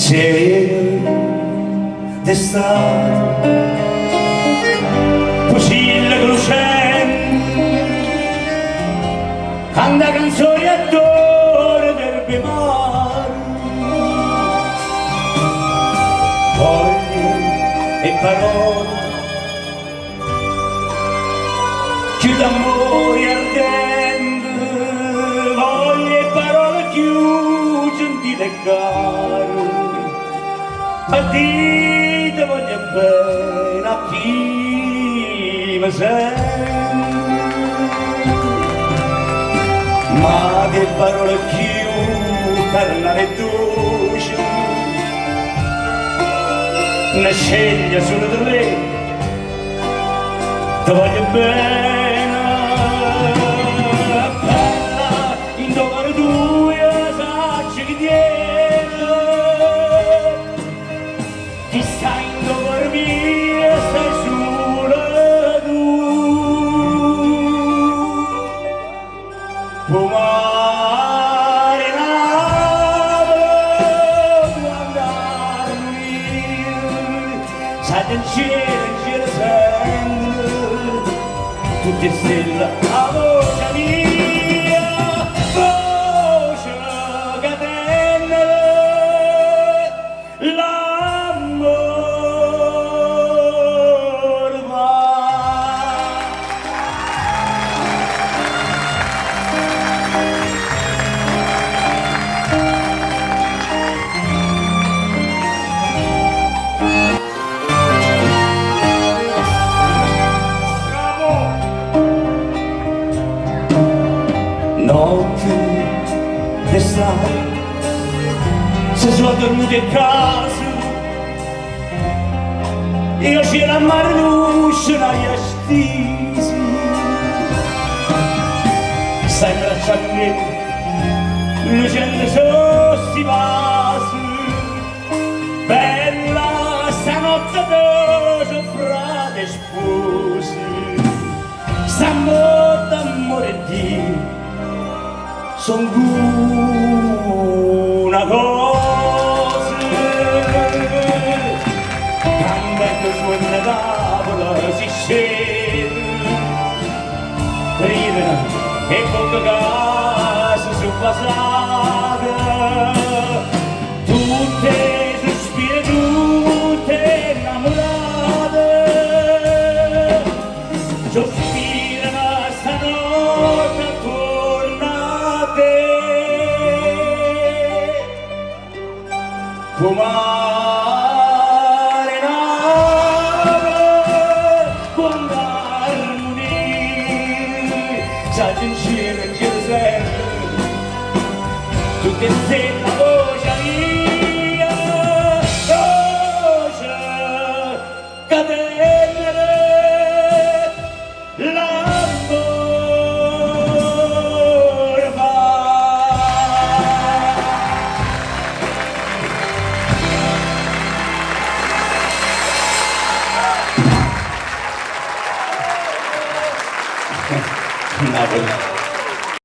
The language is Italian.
cielo d'estate, fucile lucente, canta canzoni attorno del bemare, voglie e parole, più d'amore ardente, voglie e parole più gentili e care. A te voglio bene, a chi mi sente, ma che parole più carnali e dolci, ne sceglie solo di me, ti voglio bene, bella, in dove tu sacci che tieni. Ti stai in dormire, stai sola tu. Pomare nave, quando arrivi, sai che in cielo sento, tutte stelle a voce mia, voce che tenne la notte d'estate, se sono dormito in casa, io c'era a mare l'uscio, l'aria stesa, stai abbracciando me, lucendo su sti vasi, bella stanotte doce fra le spose, stiamo d'amore di son una cosa, quando il suono da tavola si scende, ride e poco casa su passata, tutte sospire, tutte innamorate, sospirano stanotte attorno a te. Pomare nave, quando armonie, sai in cielo sento, tutte insieme la voce mia, voce che te